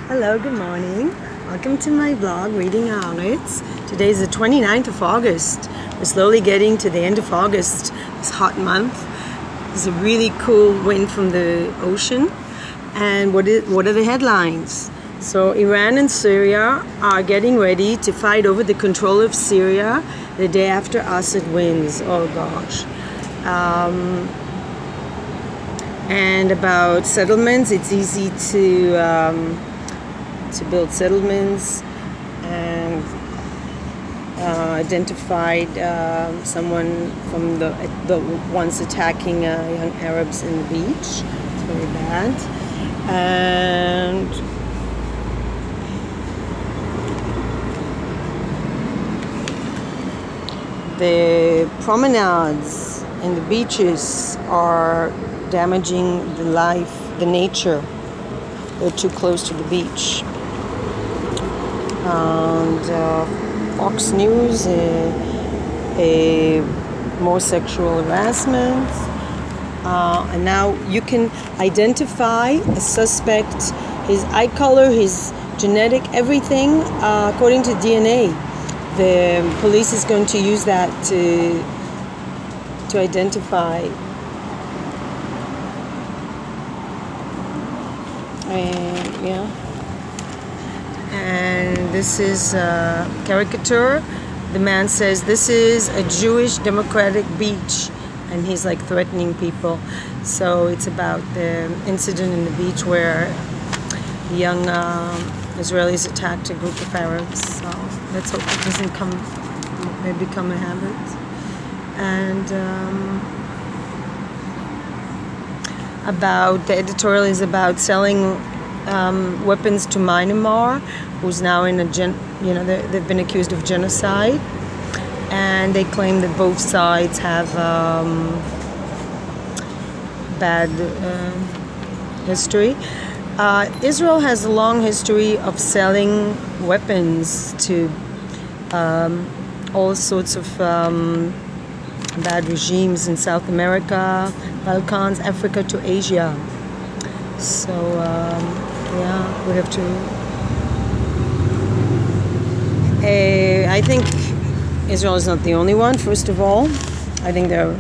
Hello, good morning. Welcome to my vlog, Reading Haaretz. Today is the 29th of August. We're slowly getting to the end of August, this hot month. There's a really cool wind from the ocean. And what are the headlines? So Iran and Syria are getting ready to fight over the control of Syria the day after Assad wins. Oh gosh. And about settlements, it's easy to build settlements, and identified someone from the ones attacking young Arabs in the beach. It's very bad. And the promenades and the beaches are damaging the nature. They're too close to the beach. And Fox News, more sexual harassment. And now you can identify a suspect, his eye color, his genetic, everything, according to DNA. The police is going to use that to identify. Yeah. And this is a caricature. The man says this is a Jewish democratic beach, and he's like threatening people. So it's about the incident in the beach where the young Israelis attacked a group of Arabs. So let's hope it doesn't become a habit. And the editorial is about selling weapons to Myanmar, who's now in they've been accused of genocide, and they claim that both sides have bad history. Israel has a long history of selling weapons to all sorts of bad regimes in South America, Balkans, Africa to Asia. So yeah, we have to. I think Israel is not the only one. First of all, I think there are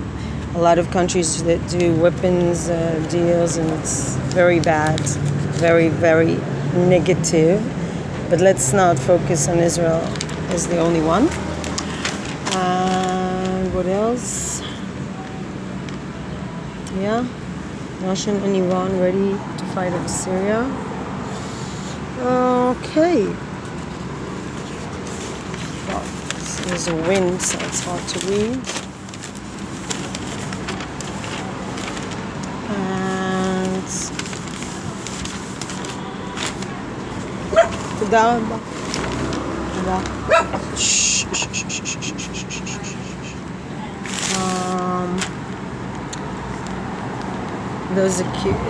a lot of countries that do weapons deals, and it's very bad, very, very negative. But let's not focus on Israel as the only one. What else? Yeah, Russia and Iran ready to fight over Syria. Okay. Well, there's a wind, so it's hard to read. And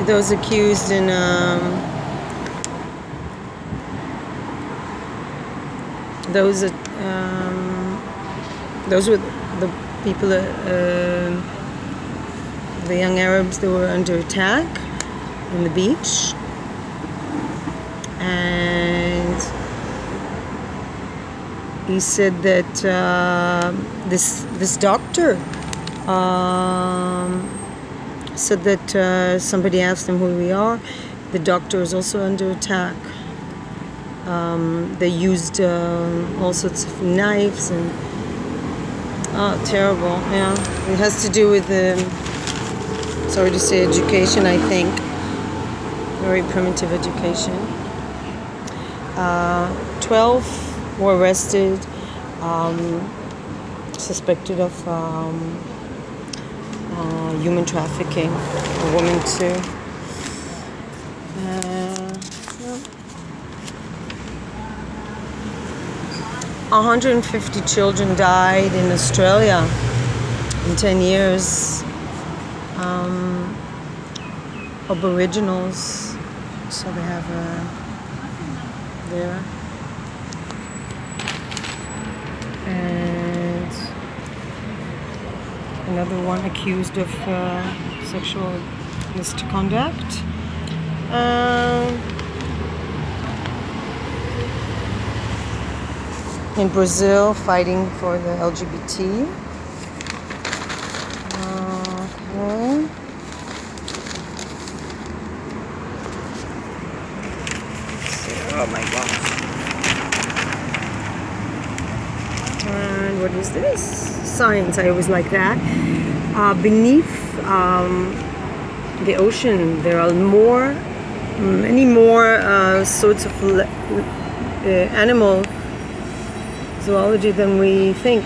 those accused in those were the people, the young Arabs that were under attack on the beach. And he said that this doctor said that somebody asked him who we are. The doctor is also under attack. They used all sorts of knives and terrible. Yeah, it has to do with sorry to say, education. I think very primitive education. 12 were arrested, suspected of human trafficking, a woman too. 150 children died in Australia in 10 years. Aboriginals, so they have there. And another one accused of sexual misconduct. in Brazil fighting for the LGBT. Okay. Oh my gosh. And what is this? Science. I always like that. Beneath the ocean, there are many more sorts of animal zoology than we think.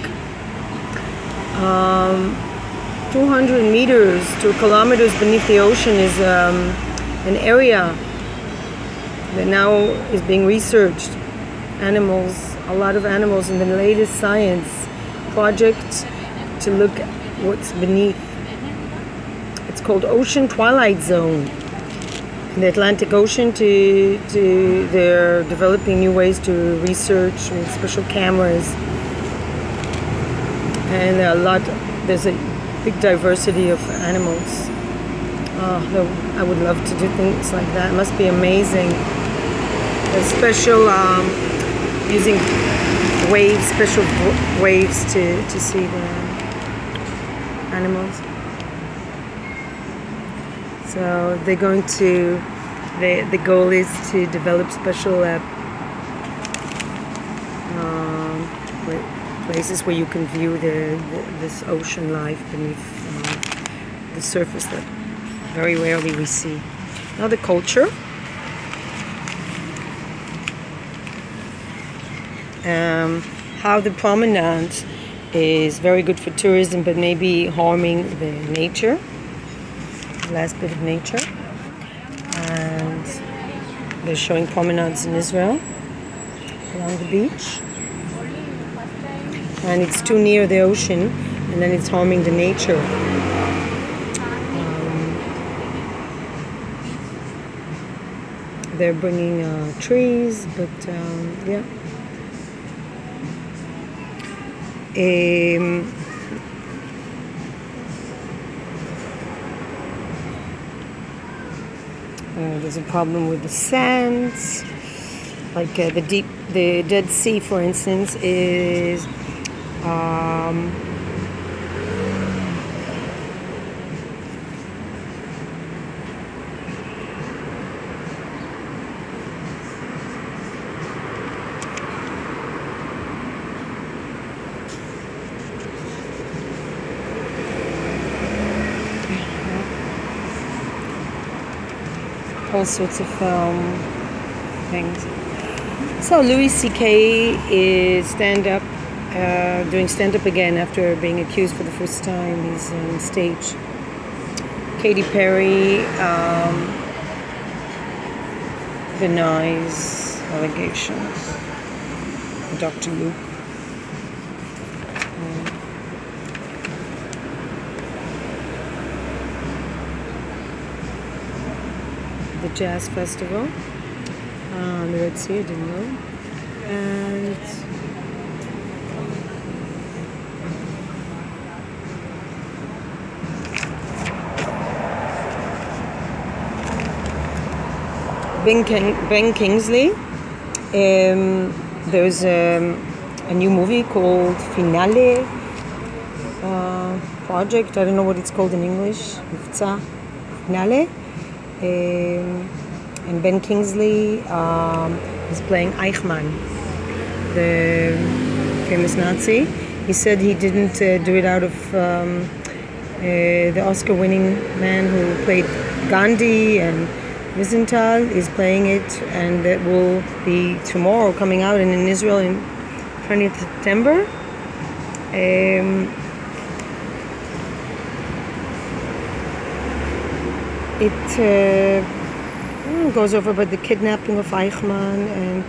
200 meters to kilometers beneath the ocean is an area that now is being researched. Animals, a lot of animals in the latest science project to look at what's beneath. It's called Ocean Twilight Zone. In the Atlantic Ocean, they're developing new ways to research with special cameras. And there's a big diversity of animals. I would love to do things like that. It must be amazing. There's special, using waves, special waves to see the animals. So they're going to, the goal is to develop special places where you can view this ocean life beneath the surface that very rarely we see. Now the culture. How the promenade is very good for tourism, but maybe harming the nature, the last bit of nature. And they're showing promenades in Israel along the beach. And it's too near the ocean, and then it's harming the nature. They're bringing trees, but yeah. There's a problem with the sands, like the Dead Sea, for instance, is all sorts of things. So Louis C.K. is doing stand-up again after being accused for the first time. He's on stage. Katy Perry denies allegations. Dr. Luke. The Jazz Festival on the Red Sea, I didn't know. And Ben Kingsley. There's a new movie called Finale Project. I don't know what it's called in English. Mivtza Finale. And Ben Kingsley is playing Eichmann, the famous Nazi. He said he didn't do it out of the Oscar-winning man who played Gandhi, and Wiesenthal is playing it, and it will be tomorrow coming out, and in Israel in 20th September. It goes over about the kidnapping of Eichmann, and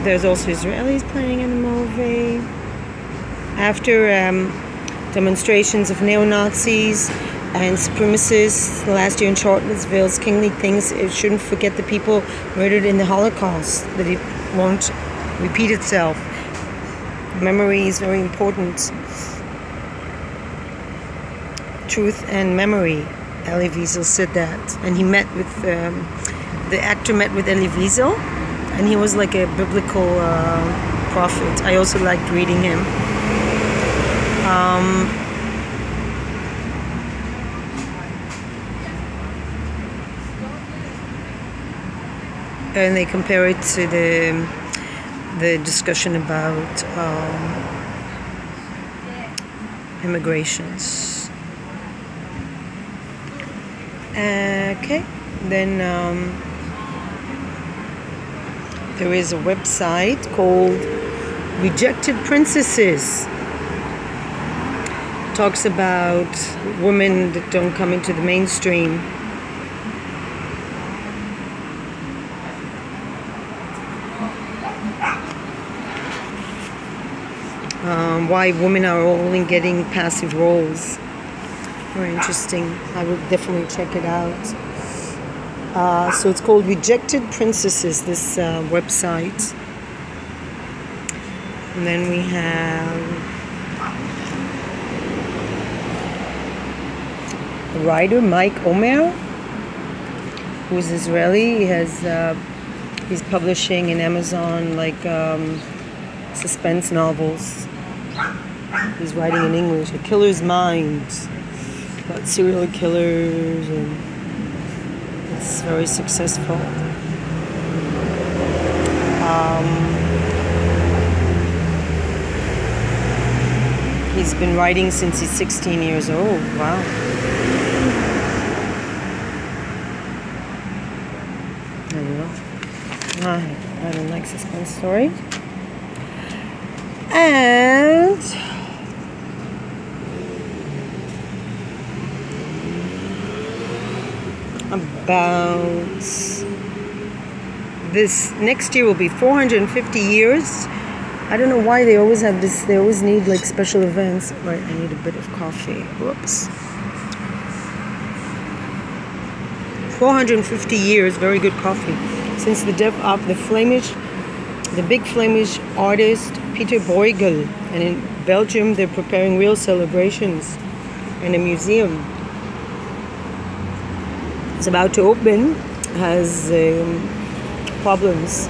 there's also Israelis playing in the movie. After demonstrations of neo-Nazis and supremacists last year in Charlottesville, Kingsley thinks it shouldn't forget the people murdered in the Holocaust, that it won't repeat itself. Memory is very important. Truth and memory. Elie Wiesel said that, and he met with the actor met with Elie Wiesel, and he was like a biblical prophet. I also liked reading him. And they compare it to the discussion about immigrations. Okay, then there is a website called Rejected Princesses. Talks about women that don't come into the mainstream. Why women are only getting passive roles. Very interesting. I would definitely check it out. So it's called Rejected Princesses, this website. And then we have the writer Mike Omer, who is Israeli. He's publishing in Amazon like suspense novels. He's writing in English, A Killer's Mind, about serial killers, and it's very successful. He's been writing since he's 16 years old. Wow. There you go. I don't like suspense stories. And about this next year will be 450 years. I don't know why they always have this. They always need like special events. Right, I need a bit of coffee. Whoops. 450 years, very good coffee. Since the death of the big Flemish artist Peter Bruegel, and in Belgium they're preparing real celebrations in a museum. It's about to open, has problems.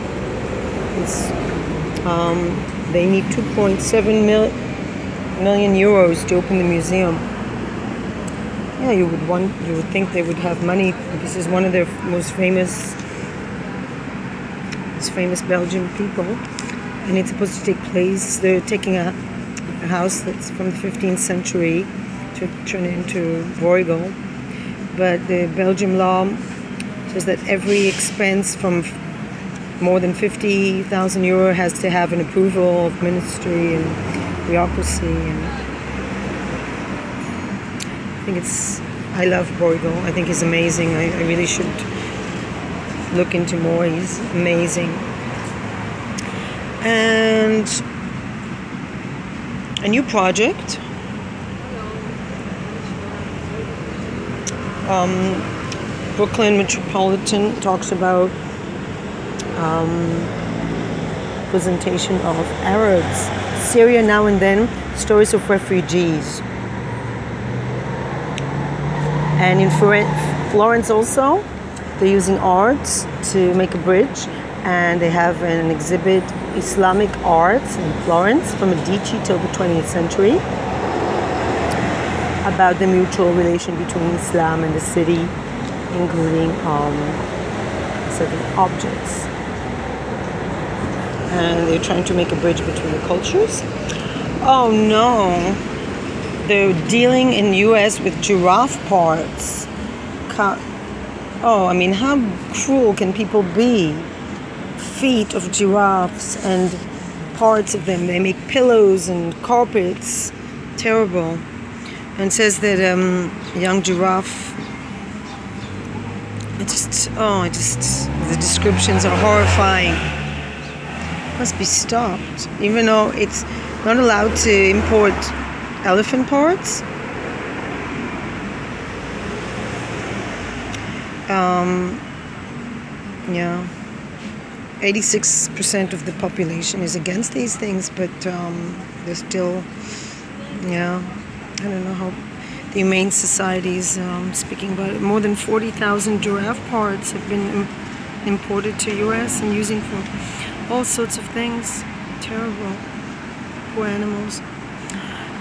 They need 2.7 million euros to open the museum. Yeah, you would think they would have money. This is one of their most famous Belgian people, and it's supposed to take place. They're taking a house that's from the 15th century to turn it into Bruegel. But the Belgian law says that every expense from more than 50,000 euro has to have an approval of ministry and bureaucracy. And I love Bruegel. I think he's amazing. I really should look into more. He's amazing. And a new project. Brooklyn Metropolitan talks about presentation of Arabs, Syria now and then, stories of refugees. And in Florence also, they're using art to make a bridge, and they have an exhibit, Islamic arts in Florence from Medici till the 20th century, about the mutual relation between Islam and the city, including certain objects. And they're trying to make a bridge between the cultures. Oh no, they're dealing in US with giraffe parts. Oh, I mean, how cruel can people be? Feet of giraffes and parts of them. They make pillows and carpets. Terrible. And says that a young giraffe, the descriptions are horrifying. Must be stopped, even though it's not allowed to import elephant parts. Yeah, 86% of the population is against these things, but they're still, yeah, I don't know how. the Humane Societies speaking about it. More than 40,000 giraffe parts have been imported to US and using for all sorts of things. Terrible. Poor animals.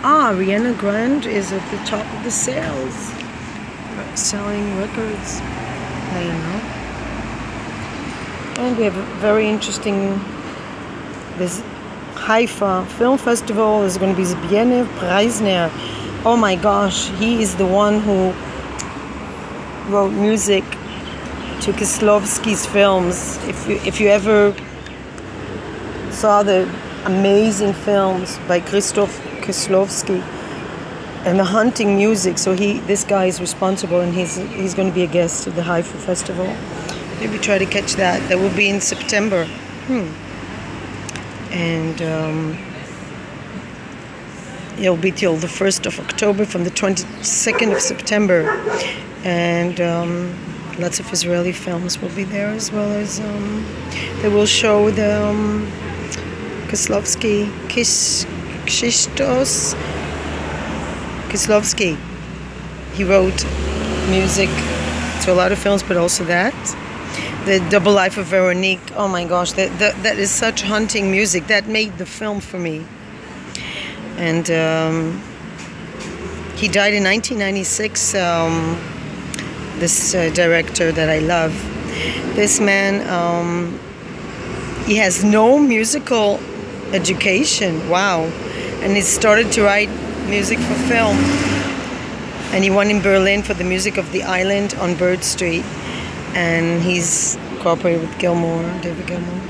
Ariana Grande is at the top of the sales, selling records. Now you know. And we have a very interesting, this Haifa Film Festival is going to be Zbigniew Preisner. Oh my gosh, he is the one who wrote music to Kieslowski's films. If you ever saw the amazing films by Krzysztof Kieslowski and the hunting music, so this guy is responsible, and he's going to be a guest at the Haifa Festival. Maybe try to catch that. That will be in September. And it'll be till the 1st of October, from the 22nd of September. And lots of Israeli films will be there, as well as they will show the Krzysztof Kieslowski. He wrote music to a lot of films, but also that. The Double Life of Veronique. Oh my gosh, that is such hunting music. That made the film for me. And he died in 1996. This director that I love. This man, he has no musical education. Wow. And he started to write music for film. And he won in Berlin for the music of The Island on Bird Street. And he's cooperated with David Gilmour.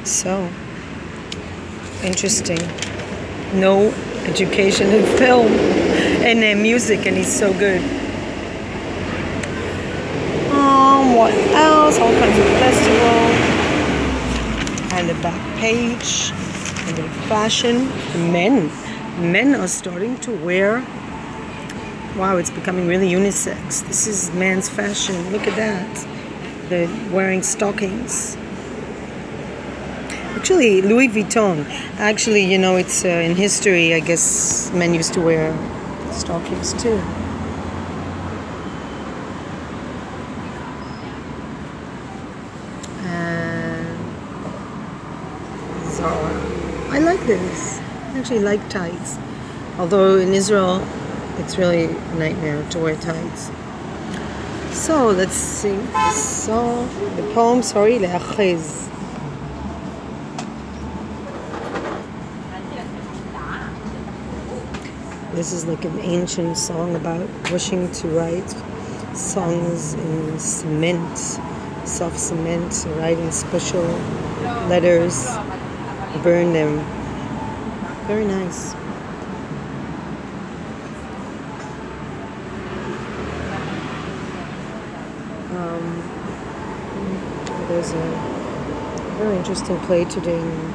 So interesting. No education in film and music, and he's so good. What else? All kinds of festivals. And the back page, and the fashion. Men are starting to wear. Wow, it's becoming really unisex. This is men's fashion. Look at that. They're wearing stockings. Actually, Louis Vuitton. Actually, you know, it's in history, I guess men used to wear stockings too. And Zara. I like this. I actually like tights. Although in Israel, it's really a nightmare to wear tights. So let's sing the poem, Le'achiz. This is like an ancient song about wishing to write songs in cement, soft cement, writing special letters, burn them. Very nice. There's a very interesting play today in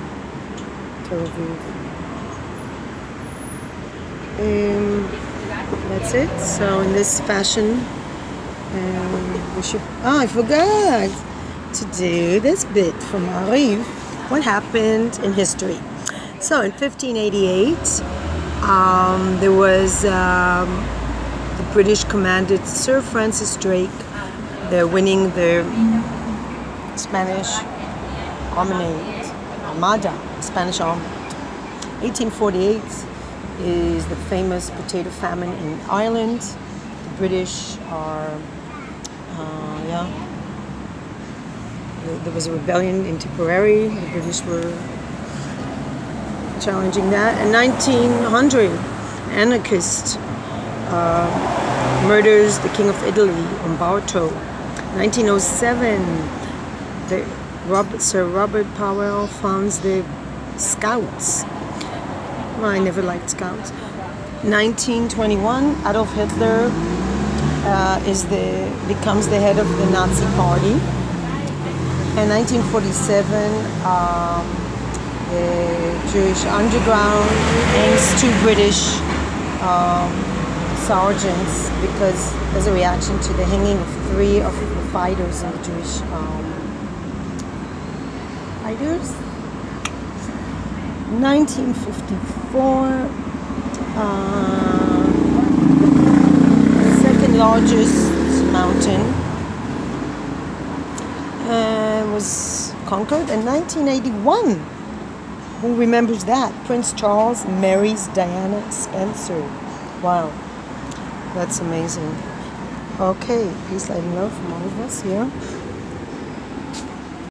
Tel Aviv. That's it. So in this fashion, we should. I forgot to do this bit from Ariv. What happened in history? So in 1588, there was the British commanded Sir Francis Drake. They're winning the Spanish Armada, Spanish Army. 1848 is the famous potato famine in Ireland. The British are, there was a rebellion in Tipperary. The British were challenging that. In 1900, anarchist murders the King of Italy, Umberto. 1907, Sir Robert Powell founds the Scouts. Well, I never liked Scouts. 1921, Adolf Hitler becomes the head of the Nazi Party. In 1947, the Jewish underground hangs two British sergeants because as a reaction to the hanging of 3 of the fighters in the Jewish fighters. 1954, the largest mountain was conquered in 1981. Who remembers that? Prince Charles marries Diana Spencer. Wow, that's amazing. Okay, peace, light, and love from all of us here.